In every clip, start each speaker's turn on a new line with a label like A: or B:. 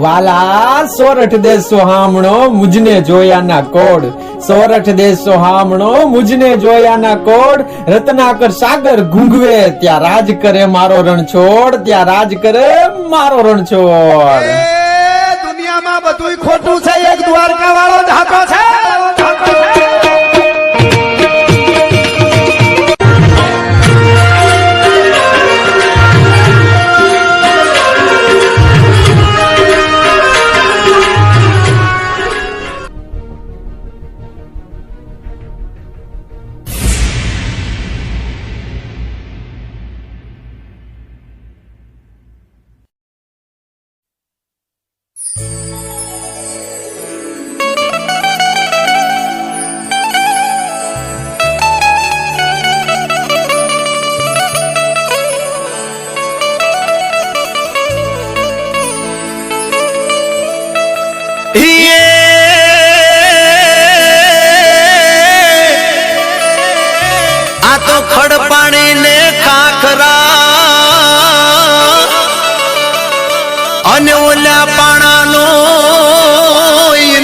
A: વાલા સોરઠ દેશ સોહામણો મુજને જોયાના કોડ, સોરઠ દેશ સોહામણો મુજને જોયાના કોડ, રત્નાકર સાગર ગુંગવે ત્યાં રાજ કરે મારો રણછોડ, ત્યાં રાજ કરે મારો રણછોડ.
B: દુનિયામાં બધું ખોટું છે, એક દ્વારકા વાળો જ હાથો છે.
C: આ તો ખડ પાણી ને ખાખરા અને ઓલા પાણાનો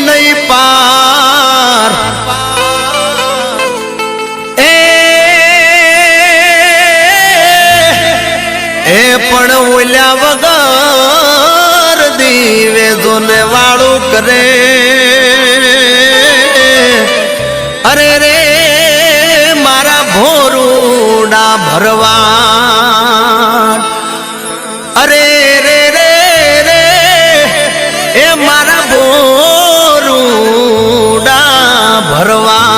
C: નહીં પાર. એ પણ ઓલા વગર દીવે જોને વાળું કરે. અરે રે મારા ભોરુડા ભરવા, અરે રે રે રે એ મારા ભોરુડા ભરવા.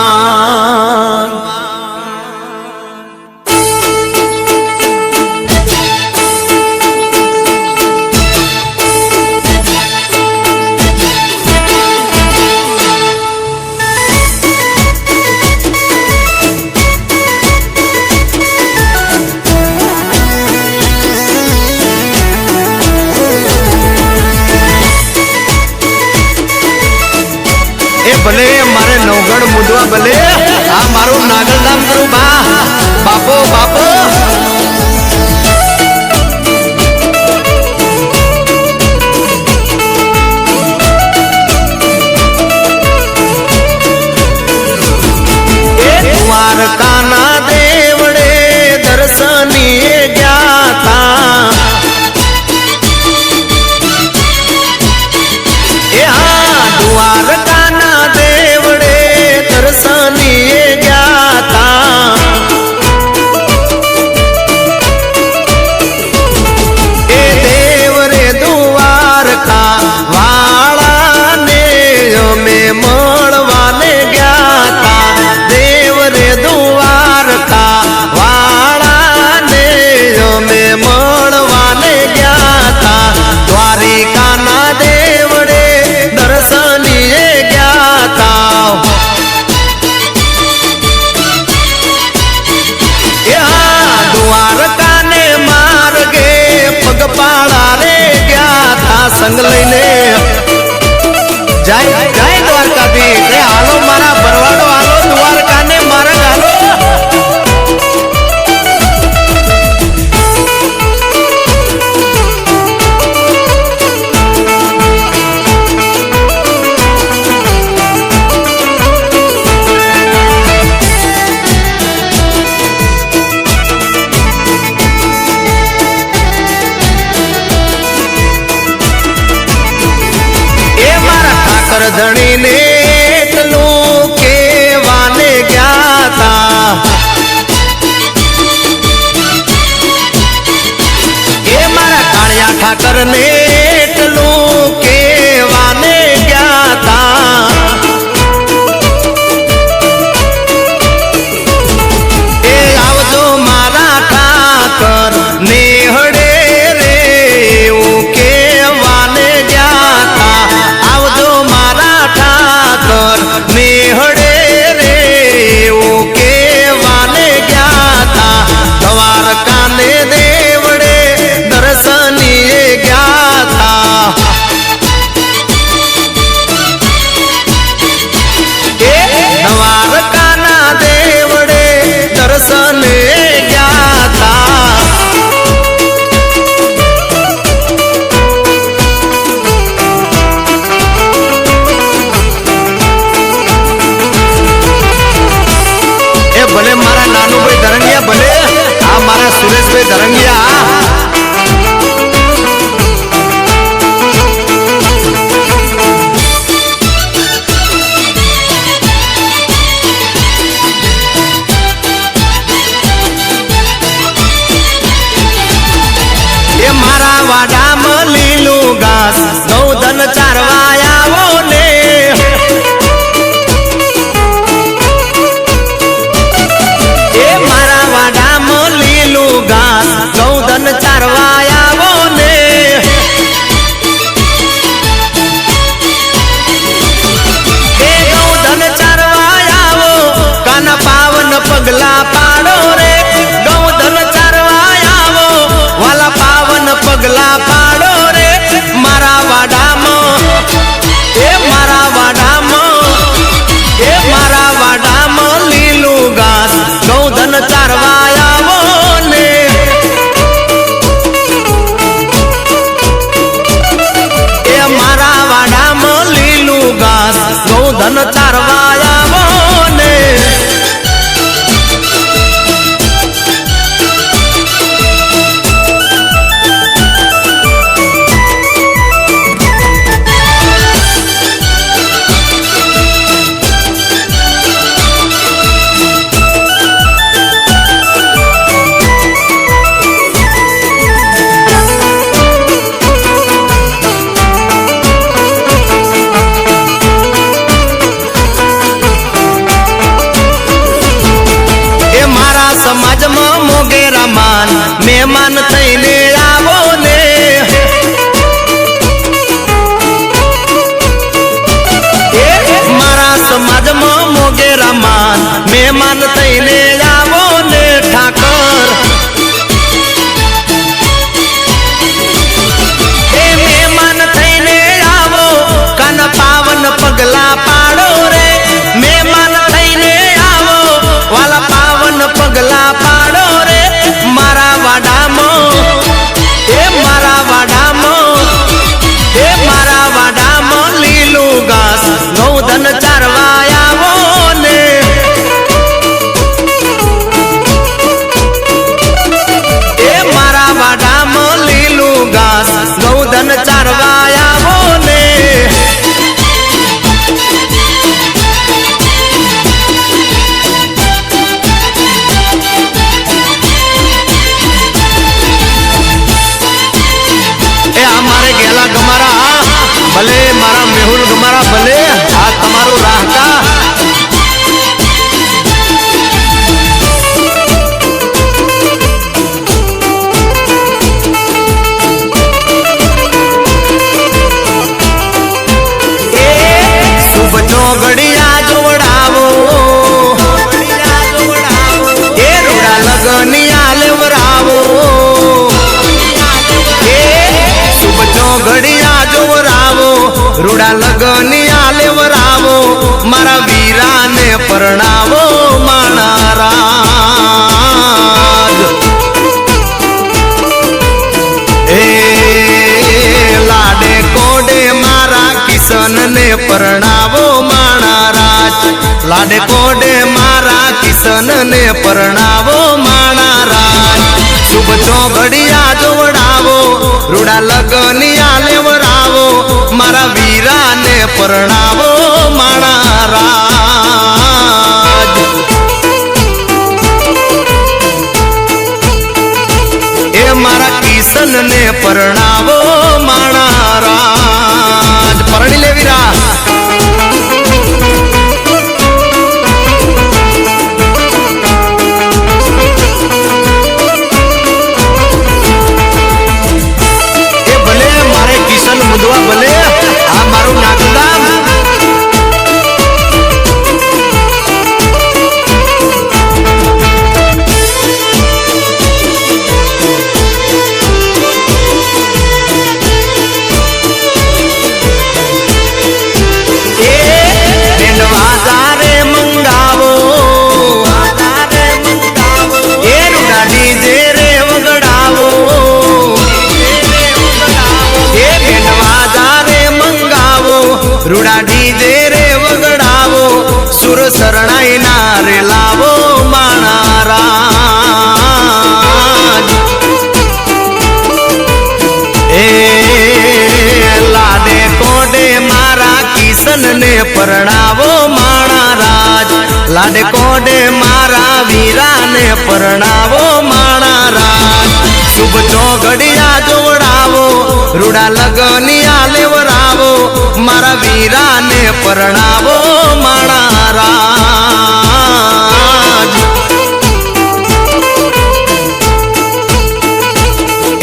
C: ભલે મારે નવગઢ મુદવા, ભલે આ મારું નાગલધામ કરું બા બાપો બાપો. દ્વારકાના દેવડે દર્શનીએ ગયા તા. એ હા દ્વારકાના દેવડે દર્શનીએ ગયા તા. એ દેવરે દ્વારકા વાળાને અમે મળવાને ગયા તા. દેવરે દ્વારકા વાળાને અમે મળવાને ગયા તા. દ્વારિકાના દેવડે દર્શનીએ ગયા તા. દ્વારકાને માર્ગે પગપાળા રે ગયા તા. સંગ લઈને જાય જાય દ્વારકાધીશ. એ હાલો મારા ભરવાડો, હાલો દ્વારકાને માર્ગ હાલો. ધણીને એટલું કેવાને ગયા તા. એ મારા કાળિયા ઠાકરને એટલું કેવાને ગયા તા. એ આવજો મારા ઠાકર નેહડે રે એવું કેવાને ગયા તા. આવજો મારા ઠાકર નેહડે રે એવું કેવાને ગયા તા. દ્વારકાને દેવડે દર્શનીએ ગયા વાડામાં લીલું ઘાસ ગૌધન ચારવા આવો ને એ મારા વાડામાં લીલું ઘાસ ગૌધન ચારવા આવો ને એ ગૌધન ચારવા આવો કાન પાવન પગલા પાડો રે ગૌધન ચારવા આવો વાલા પાવન પગલા પાડો રે મારા વાડામાં એ મારા વાડામાં લીલું ઘાસ ગૌધન ચારવા આવો ને એ મારા વાડામાં લીલું ઘાસ ગૌધન ચારવા આવો ને સમાજમાં મોગેરા માન મહેમાન થઈને આવો ને મારા સમાજમાં મોગેરા માન મહેમાન થઈને આવો ને ઠાકર એ મહેમાન થઈને આવો કાન પાવન પગલા પાડો રે મહેમાન થઈને આવો વાલા પાવન પગલા પાડો રે મારા વાડામાં એ મારા વાડામાં લીલું ઘાસ ગૌધન ચારવા આવો ને એ મારા વાડામાં લીલું ઘાસ ગૌધન ચારવા આવો ને ભલે મારા મેહુલ ગમારા ભલે આ તમારું રાહતા શુભ ચોગડિયા જોવડાવો એ રૂડા લગનિયા લેવરાવો શુભ ચોગડિયા જોવરાવો રૂડા લગનિયા લેવરાવો મારા વીરાને પરણાવો માણારાજ એ લાડે કોડે મારા કિશનને પરણાવો માણારાજ લાડે કોડે મારા કિશનને પરણાવો માણારાજ શુભ ચોગડિયા જોવડાવો રૂડા લગનિયા લેવરાવો મારા વીરાને પરણાવો માણારાજ એ મારા કિશનને પરણાવો માણારાજ પરણી લે વીરા મુદવા ભલે આ મારું નાગદામ રૂડા ડીજે રે વગડાવો સુર શરણાઈ ના રે લાવો માણારાજ એ લાડે કોડે મારા કિશનને પરણાવો માણારાજ લાડે કોડે મારા વીરાને પરણાવો માણારાજ શુભ ચોગડિયા જોવડાવો રૂડા લગની આલેવરાવો મારા વીરાને પરણાવો માણા રાજ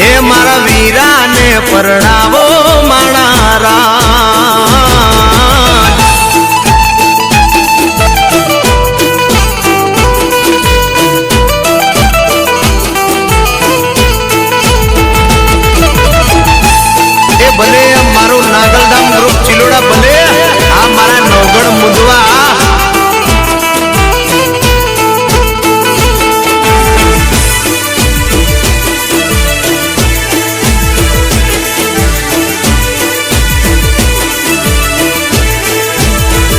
C: એ મારા વીરાને પરણાવો માણા રાજ ભલે મારું નાગલધામ ગ્રુપ ચિલોડા ભલે આ મારા નવગણ મુદવા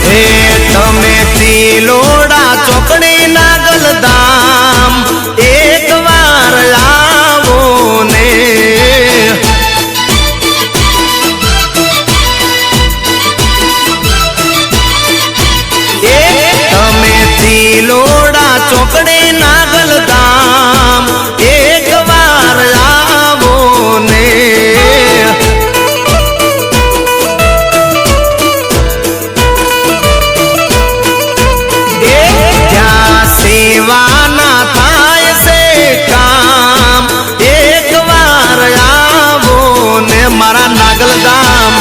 C: હે તમે ચિલોડા ચોકડી નાગલધામ એક વાર આવો ને લોડા ચોકડી નાગલધામ એક વાર આવો ને ત્યાં સેવાના થાય છે કામ એક વાર આવો ને મારા નાગલધામ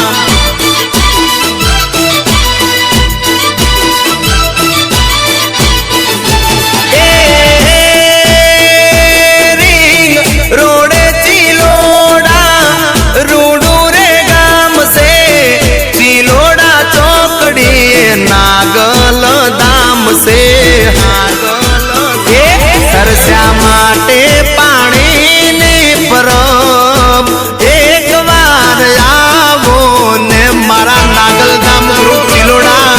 C: નાગલધામ સે સરસ્યા માટે પાણીની પરબ એક વાર આવો ને મારા નાગલધામ ગ્રુપ ચિલોડા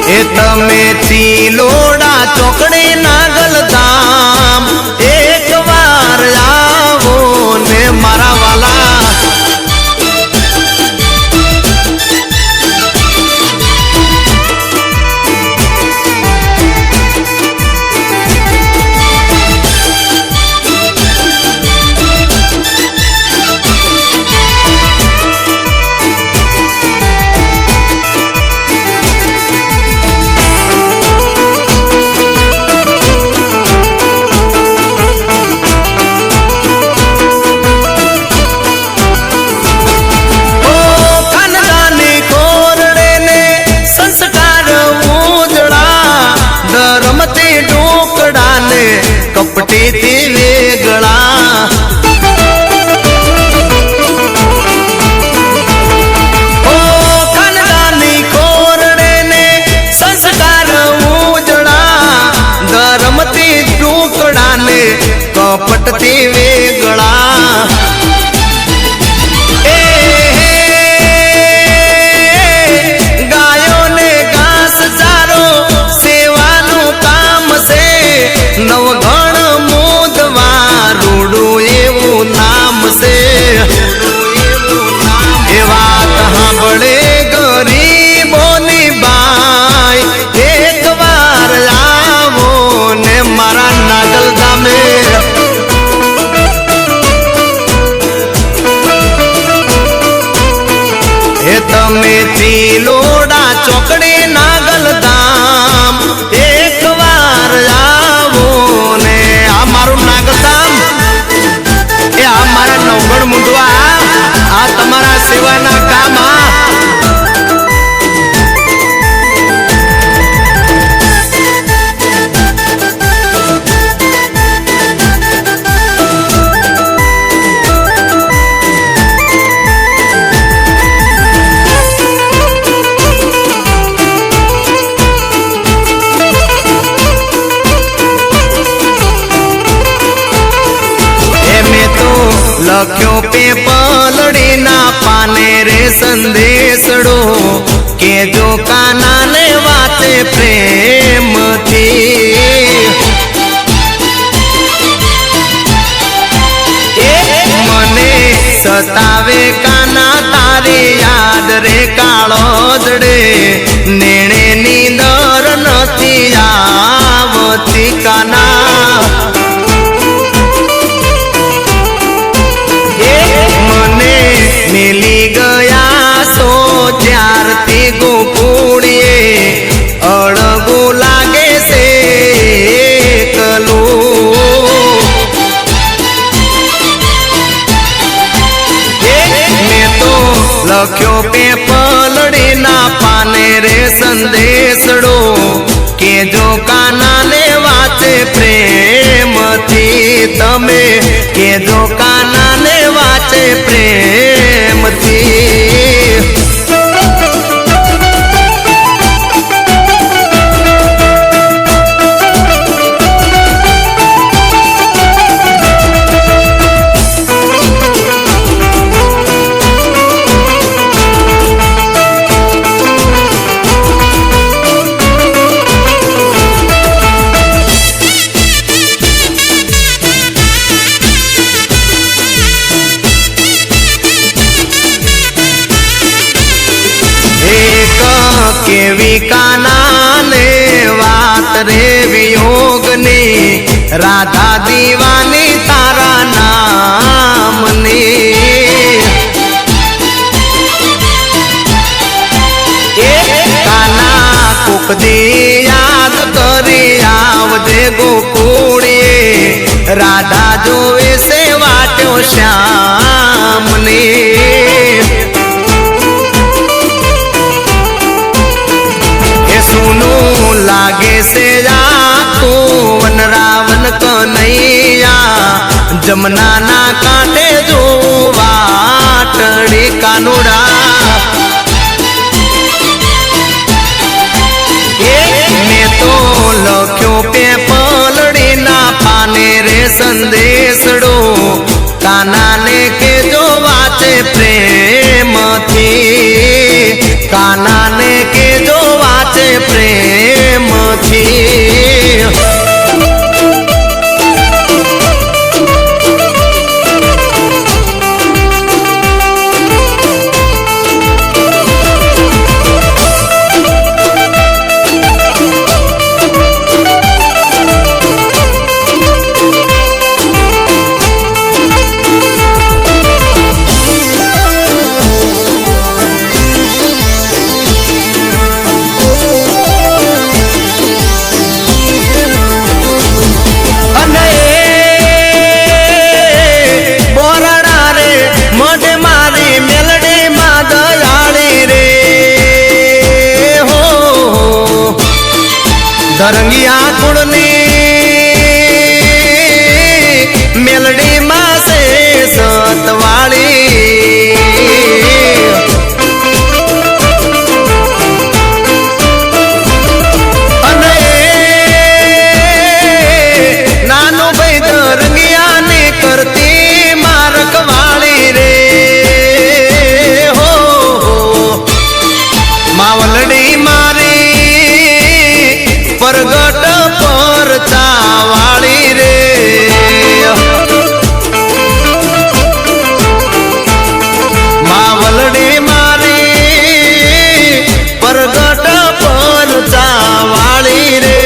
C: એ તમે ચિલોડા ચોકડી નાગલધામ એક વાર આવો ને મારા વાલા કપટીથી વેગળા ઓ ખાનદાની ખોરડે ને સંસ્કાર ઉજળા ધર્મથી ટુકડા ને કપટથી વેગળા ગાયોને ઘાસ ચારો સેવાનું કામ છે નવગણ રૂડું એવું નામ છે એ વાત સાંભળે ગરીબોની બાઈ એક વાર આવો ને મારા નાગલધામે એ તમે ચિલોડા ચોકડી નાગલધામ એક વાર આવો ને આ મારું નાગલધામ એ આ મારા નવગણ મુંડવા આ તમારા સેવાના કામ લખ્યો પેપલડીના પાને રે સંદેશડો કે જો કાનાને વાતે પ્રેમથી મને સતાવે કાના તારી યાદ રે કાળો દડે નેણે નીંદર નથી આવતી કાના તમે કેજો કાના ને વાંચે પ્રેમથી. કેવી કાના ને વાત રે વિયોગની, રાધા દીવાની તારા નામની. કાના કોક દી યાદ કરી આવજે ગોકુળીએ, રાધા જોવે છે વાટ્યો શ્યામની. લાગે છે આખું વન રાવણ કનૈયા, જમના ના કાંઠે જો વાટડી કાનુડા. મેં તો લખ્યો પેપલડી ના પાને રે સંદેશડો, કાનાને કેજો વાંચે પ્રેમથી. કાનાને કેજો વાંચે પ્રેમથી. ધરંગિયા કુળની મેલડી માં છે સતવાળી. અને નાનો ભાઈ ધરંગિયા ને કરતી મારકવાળી રે. હો માવલડી મારી પરગટ પર ચાવાળી રે. માવલડી મારી પરગટ પર ચાવાળી રે.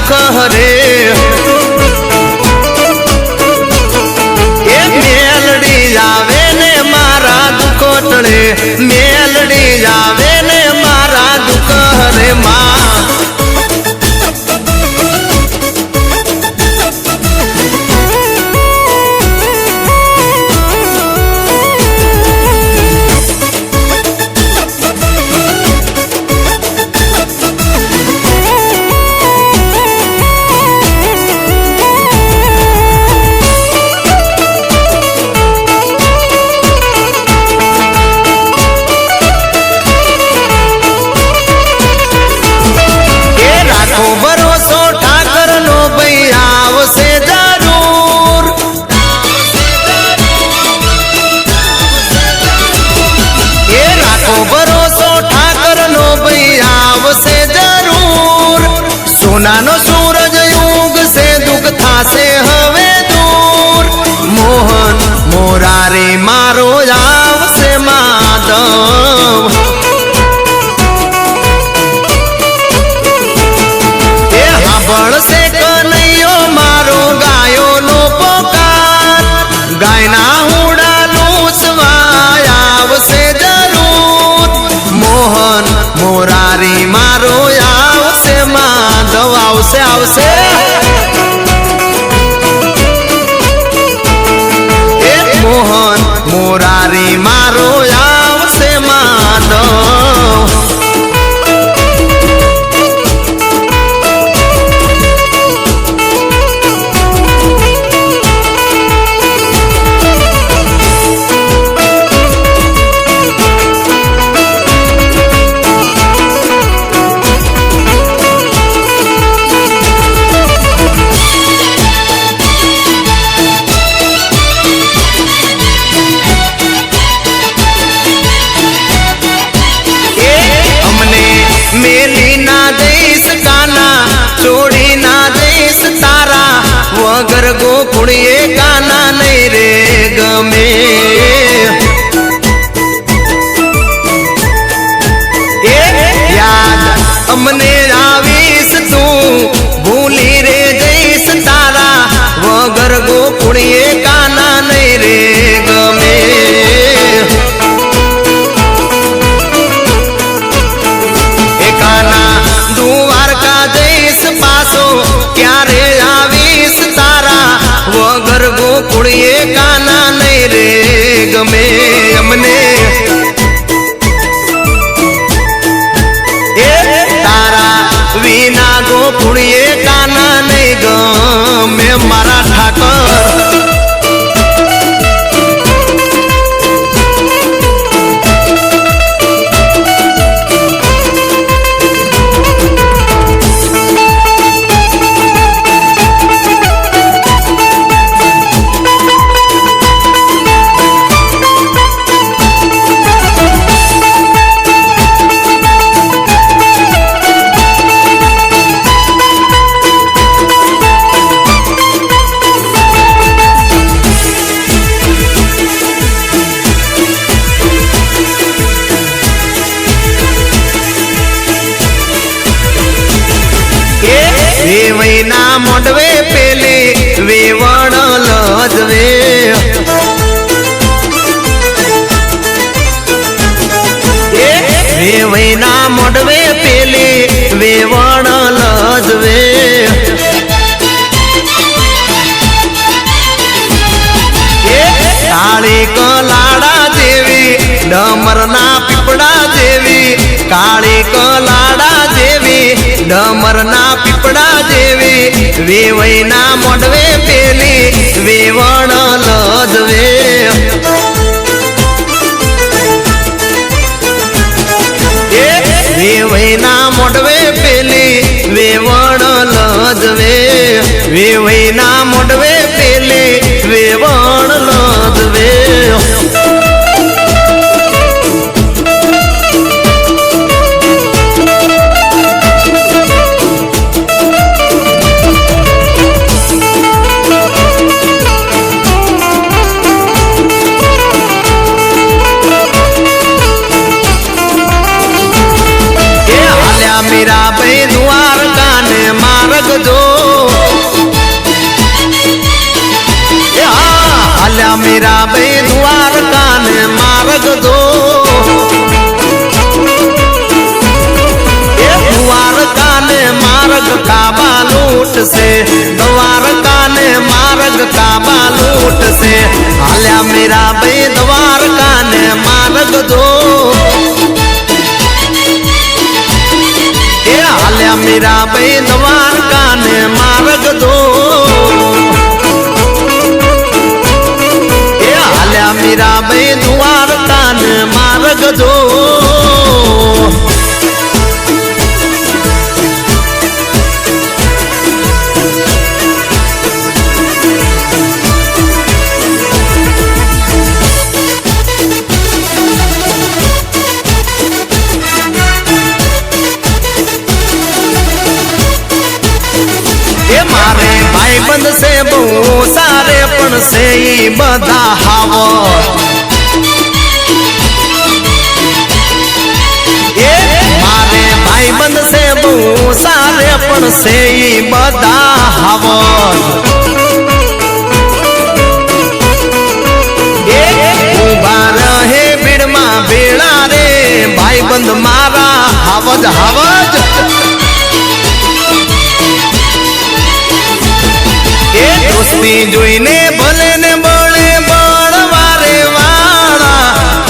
C: દુઃખ હરે એ મેલડી આવે ને મારા દુઃખો ટળે મેલડી આવે ને મારા દુઃખ હરે માં સોનાનો સૂરજ યુગ સે દુઃખ થાશે હવે દૂર મોહન મોરારી મારો આવશે માધવ એ સાંભળશે કનૈયો મારો ગાયોનો પોકાર ગાયના હુડાનું સ્વાય આવશે જરૂર મોહન મોરારી મારો આવશે માધવ આવશે આવશે એ મોહન મોરારી મારો આવશે માધવ મેલી ના દઈશ કાના છોડી ના દઈશ તારા વગર ગોકુળીએ કાના નહીં રે ગમે એ યાદ અમને આવીશ તું ભૂલી રે જઈશ તારા વગર ગોકુળીએ કાના નહીં રે ગમે દ્વારકા જઈશ પાછો ક્યારે આવીશ તારા વગર ગોકુળીએ કાના નહીં રે ગમે અમને એ તારા વિના ગોકુળીએ કાના નહીં ગમે મારા ઠાકર વેવૈના મોડવે પેલે વેવણ લજવે વેવૈના મોડવે પેલે વેવણ લજવે કાળી કલાડા જેવી ડમરના પીપળા જેવી કાળી કલાડા જેવી ડમરના પીપળા જેવી વેવૈના હાલ્યા મીરાબાઈ દ્વારકા ને માર્ગ જો દ્વારકા ને માર્ગ કાબા લૂટશે દ્વારકા ને માર્ગ કાબા લૂટશે હાલ્યા મીરાબાઈ દ્વારકા ને માર્ગ જો એ હાલ્યા મીરાબાઈ દ્વારકા ને માર્ગ જો એ હાલ્યા મીરાબાઈ દ્વારકા ને માર્ગ જો मारे भाई बंद से बहु सारे पण से ही बधा हावो मारे भाई बंद से बहु सारे पण से ही बधा हावो उभा रहे भीड़ में बेड़ा रे भाई बंद मारा हावज हावज दोस्ती जोईने भले ने बळे बळवारे वाळा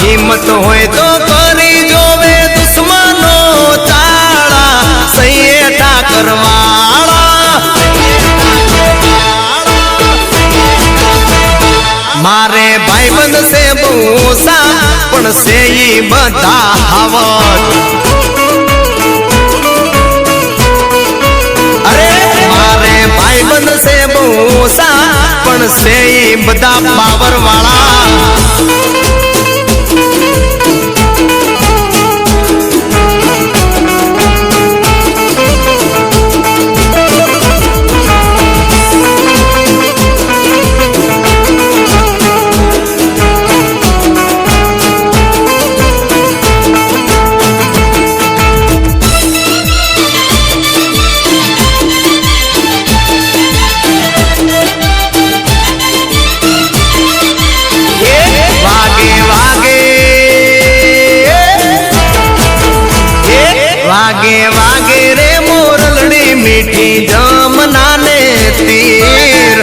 C: हिम्मत होय तो करी जोवे दुश्मनो चाळा सैयटा करवाळा मारे भाईबंध से बोसा पण से ही बधा हावत भाईबंध से बोसा पण से बदा पावर वाला वागे वागे रे मोरलड़ी मीठी जमना ने तीर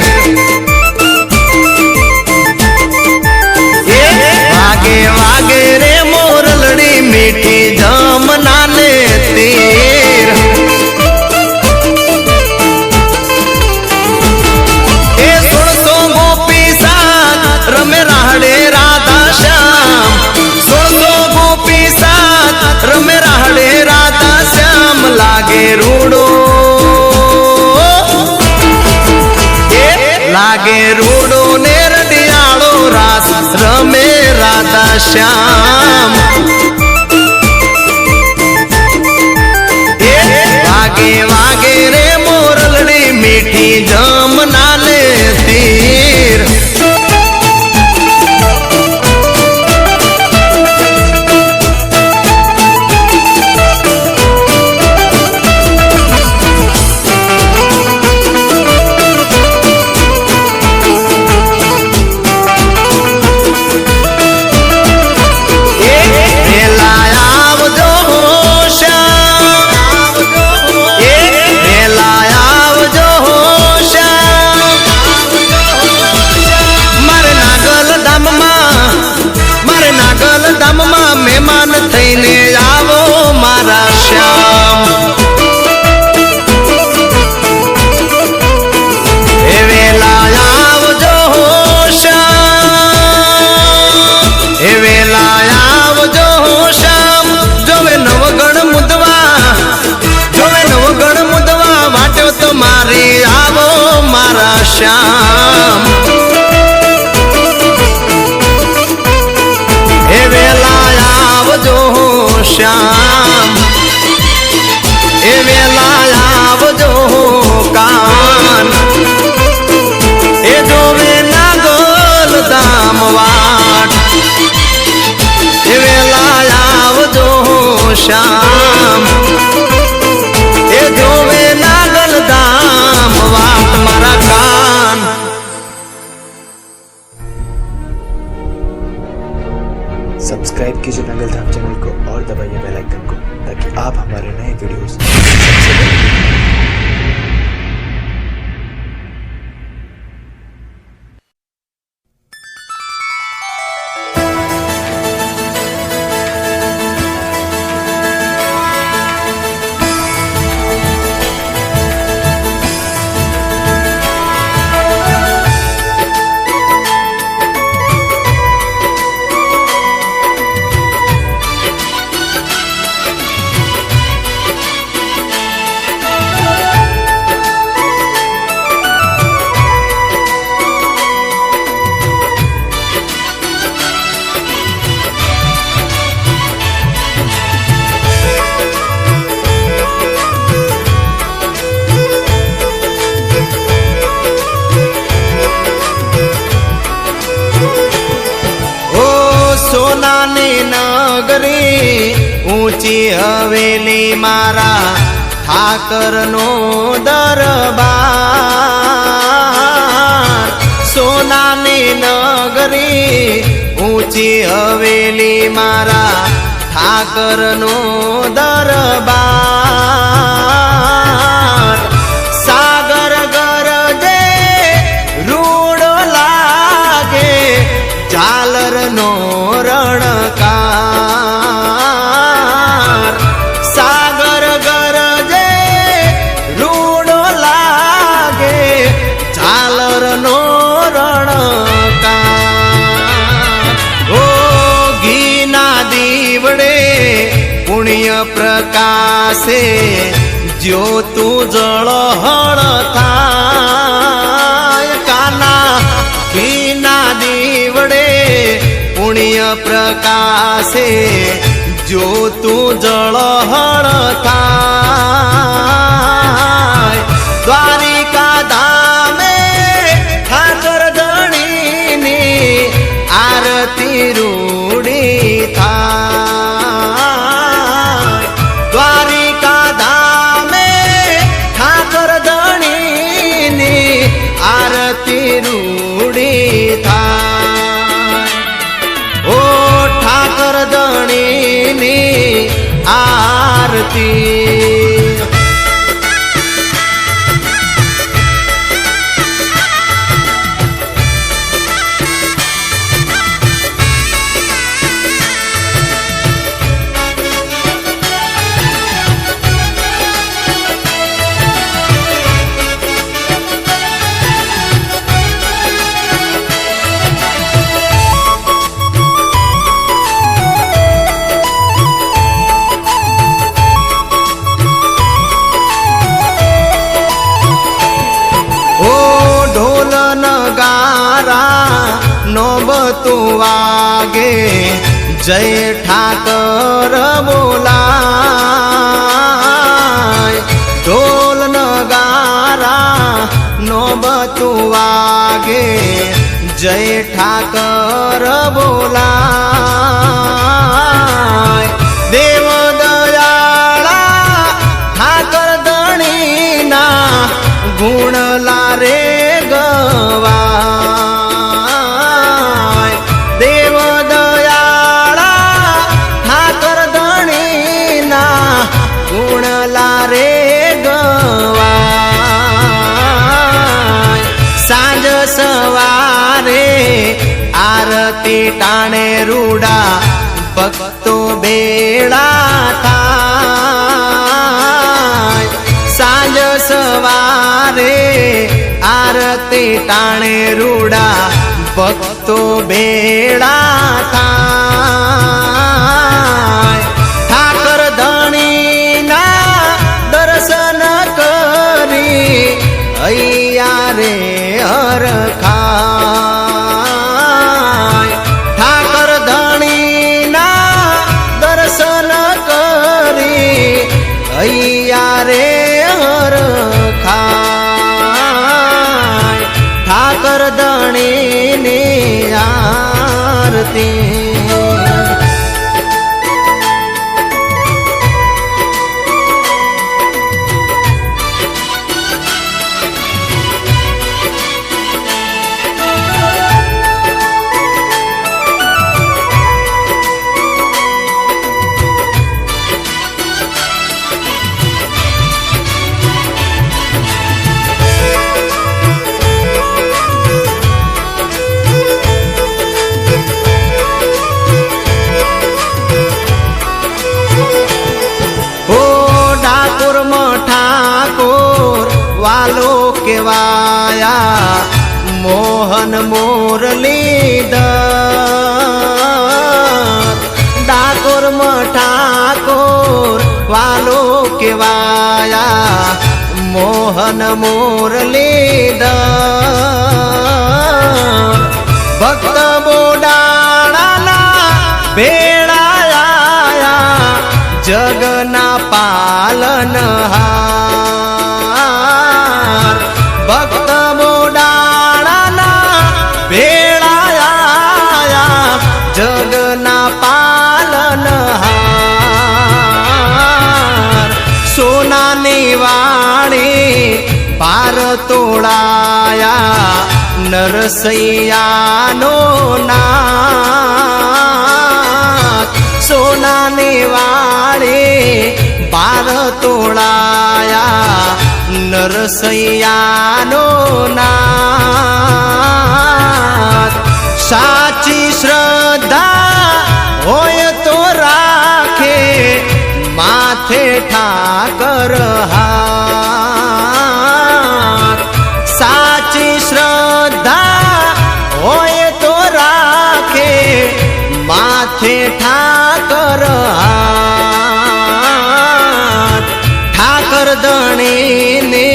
C: वागे वागे रे मोरलड़ी मीठी जमना ने तीर ए सुनसो गोपी साथ रमे राहड़े राधा श्याम सुनसो गोपी साथ रमे राहड़े लागे रूडो लागे रूडो ने रडियाळो रास रमे राधा श्याम वागे वागे रे मोरलड़ी मीठी जमना ले तीर मेहमान थईने आवो मारा श्याम ए वेला आवजो श्याम ए वेला आवजो श्याम जोवे नवगण मुदवा वाट्यो तो मारी आवो मारा श्याम ए वेला आवजो श्याम ए वेला आवजो कान ए जोवे नागल दाम वाट ए वेला आवजो श्याम ए जोवे नागल दाम वाट मारा कान ઊંચી હવેલી મારા ઠાકરનો દરબાર સોનાની નગરી ઊંચી હવેલી મારા ઠાકરનો દરબાર સાગર ગરજે રૂડો લાગે ઝાલરનો રણકાર સાગર ગરજે રૂડો લાગે ઝાલરનો રણકાર ઓ ઘીના દીવડે પુણ્ય પ્રકાશે જ્યોતું જળહળ થાય કાના ઘીના દીવડે પુણ્ય પ્રકાશે જ્યોતું જળહળ થાય દ્વારિકા ધામે ઠાકર ધણીની આરતી રૂડી થાય દ્વારિકા ધામે ઠાકર ધણીની આરતી રૂડી થાય ઓ ઠાકર ધણીની આરતી નોબતું વાગે જય ઠાકર બોલાય ઢોલ નગારા નોબતું વાગે જય ઠાકર બોલાય દેવ દયાળા ઠાકર ધણીના ગુણ લારે ગવા દેવ દયાળા ઠાકર ધણીના ગુણ લારે ગવાય સાંજ સવારે આરતી ટાણે રૂડા ભક્તો બેળા થાય સાંજ સવારે આરતી ટાણે રૂડા ભક્તો બેળા થાય ઠાકર ધણીના દર્શન કરી અહીંયા રે હરખાય ઠાકર ધણીના દર્શન કરી અહીંયા રે હરખાય ઠાકર ધણીની આરતી વાલો કેવાયા મોહન મુરલીધર ડાકોર ઠાકોર વાલો કેવાયા મોહન મુરલીધર ભક્ત બોડાણાના ભેળાયા જગના પાલનહાર ભક્ત બોડાણાના ભેળાયા જગના પાલનહાર તોળાયા નરસૈયાનો નાથ સોનાની વાળે બાર તોળાયા નરસૈયાનો નાથ સાચી શ્રદ્ધા હોય તો રાખે માથે ઠાકર હાથ સાચી શ્રદ્ધા હોય તો રાખે માથે ઠાકર હાથ ઠાકર ધણીને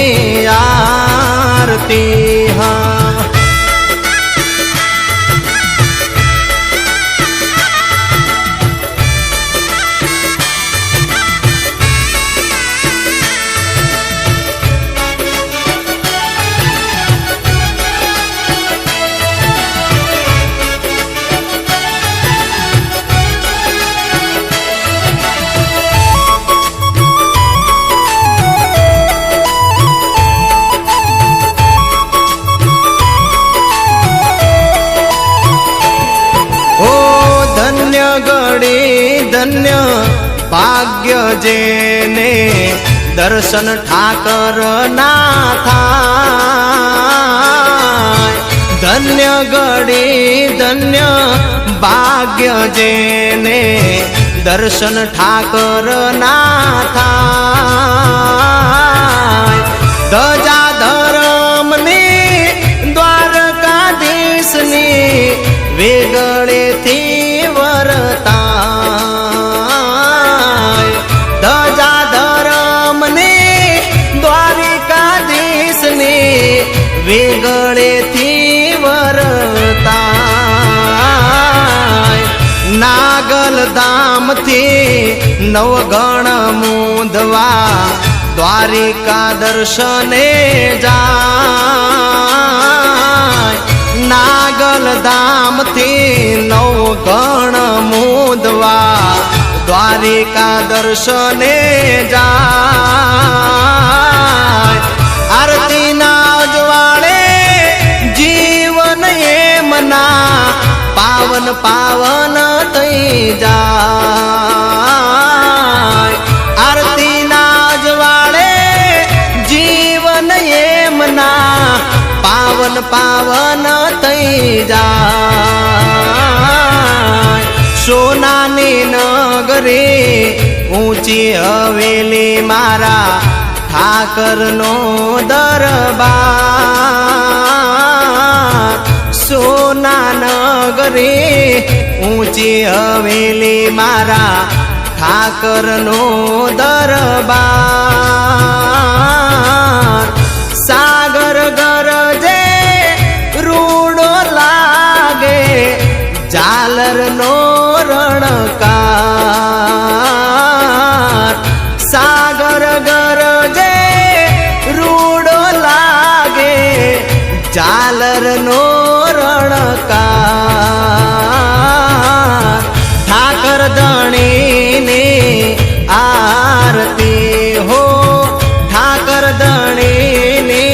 C: આરતી હા ધન્ય ભાગ્ય જેને દર્શન ઠાકર ના થાય ધન્ય ગળી ધન્ય ભાગ્ય જેને દર્શન ઠાકર ના થાય ધજા ધર્મની દ્વારકાધીશની વેગળેથી વરતા ધજા ધર્મની દ્વારિકાધીશની વેગળેથી વરતા નાગલ ધામથી નવગણ મુંદવા દ્વારિકા દર્શને જાય નાગલ ધામથી નવગણ મુંદવા દ્વારિકા દર્શને જાય આરતી ના અજવાળે જીવન એમના પાવન પાવન થઈ જાય આરતી ના અજવાળે જીવન એમના પાવન પાવન થઈ જાય સોનાની નગરી ઊંચી હવેલી મારા ઠાકરનો દરબાર સોના નગરી ઊંચી હવેલી મારા ઠાકરનો દરબાર સાગર ગરજે રૂડો લાગે ઝાલરનો રણકાર સાગર ગરજે રૂડો લાગે ઝાલરનો રણકાર ઠાકર ધણીને આરતી હો ઠાકર ધણીને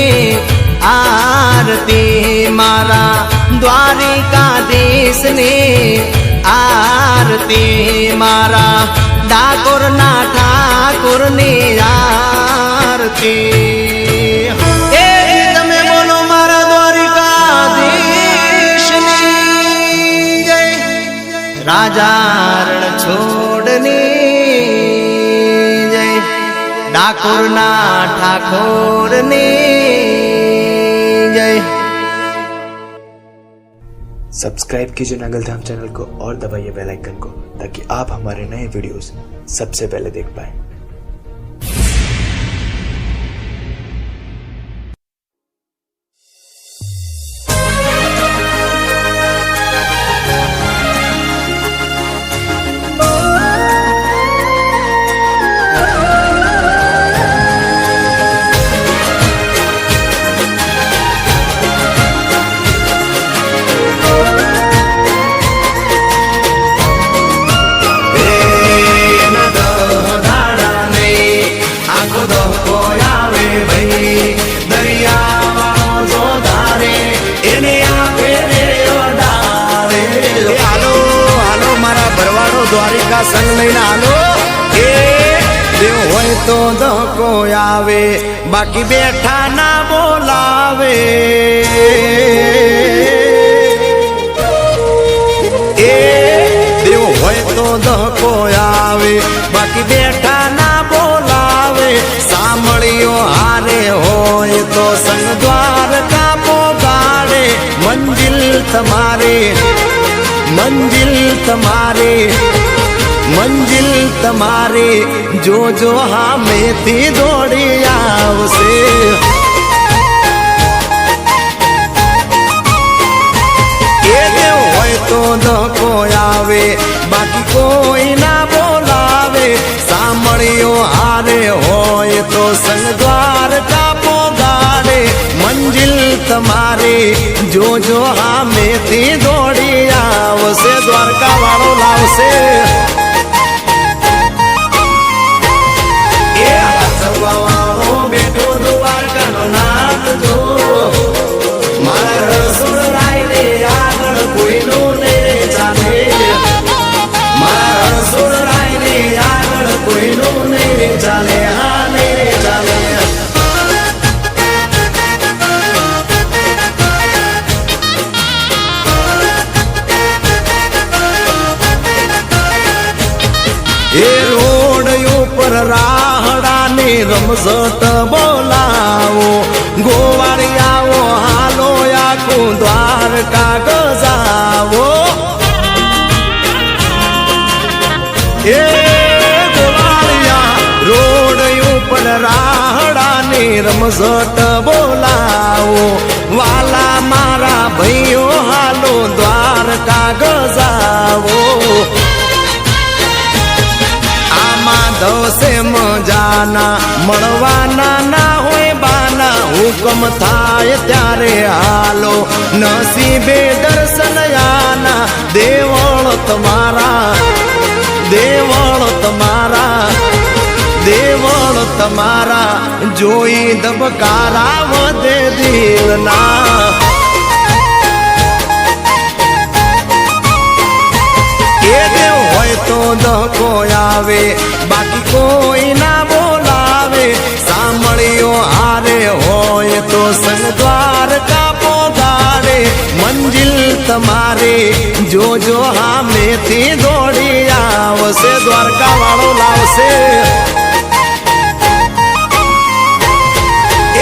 C: આરતી મારા દ્વારિકાધીશની આરતી મારા ડાકોરના ઠાકોરની આરતી એ તમે બોલો મારા દ્વારિકાધીશની જય રાજા રણ છોડની જય ડાકોરના ઠાકોરની જય
D: सब्सक्राइब कीजिए नागलधाम चैनल को और दबाइए बेल आइकन को ताकि आप हमारे नए वीडियोस सबसे पहले देख पाएं।
C: દાડા ભેગા સંગ લઈને હાલો. એ દેવ હોય તો ધક્કો આવે, બાકી બેઠા ના બોલાવે. એ દેવ હોય તો ધક્કો આવે, બાકી બેઠા ના બોલાવે. સાંભળ્યો હારે હોય તો સંગ દ્વારકા પોગાડે. મંજિલ તમારી, મંજિલ તમારી, મંજિલ તમારી, જોજો હામેથી દોડી આવશે. એ દેવ હોય તો ધક્કો આવે, બાકી કોઈ ના બોલાવે. સાંભળ્યો હારે હોય તો સંગ દ્વારકા પોગાડે. મંજિલ તમારી, જોજો હામેથી દોડી આવશે. દ્વારકા વાળો લાવશે. એ હસવા વાળો બેઠો દ્વારકાનો નાથ જો. મારા રસોડાઈ ને આગળ કોઈનું નહીં ચાલે. મારા રસોડાઈ ને આગળ કોઈનું નહીં ચાલે. હા નહીં ચાલે. એ રોડ ઉપર રાહડાની રમઝટ બોલાવો. ગોવાળિયાઓ હાલો આખું દ્વારકા ગજાવો. એ ગોવાળિયા રોડ ઉપર રાહડાની રમઝટ બોલાવો. વાલા મારા ભાઈઓ હાલો દ્વારકા ગજાવો. દસે મજાના મળવાના ના હોય બાના. હુકમ થાય ત્યારે હાલો, નસીબે દર્શન આના. દેવળ તમારા, દેવળ તમારા, દેવળ તમારા, જોઈ ધબકારા વધે દિલના. એ દેવ હોય તો ધક્કો આવે, બાકી કોઈ ના બોલાવે. સાંભળ્યો હારે હોય તો સંગ દ્વારકા પોગાડે. મંજિલ તમારી, જોજો હામેથી દોડી આવશે. દ્વારકા વાળો લાવશે.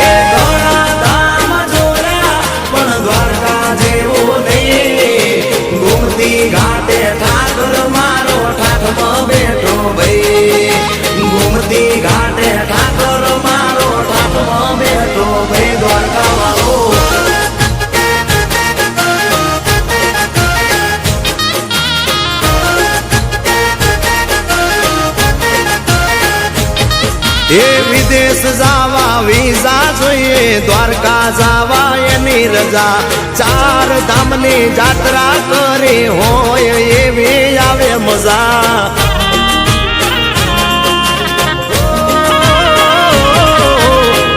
C: એ ઘણા ધામ જોયા પણ દ્વારકા જેવું નહીં. ગોમતી ઘાટે ઠાકર મારો ઠાઠમાં બેઠો ભાઈ. ગોમતી ઘાટે ઠાકર મારો ઠાઠમાં બેઠો ભાઈ. દ્વારકા વાળો. એ વિદેશ જાવા વિઝા જોઈએ, દ્વારકા જાવા એની રજા. ચાર ધામની જાત્રા કરે હોય એવી આવે મજા.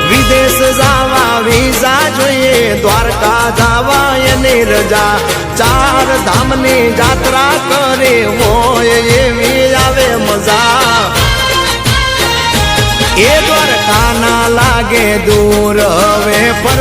C: વિદેશ જાવા વિઝા જોઈએ, દ્વારકા જાવા એની રજા. ચાર ધામની જાત્રા કરે હોય એવી આવે મજા. એ દ્વારકા ના લાગે દૂર હવે પર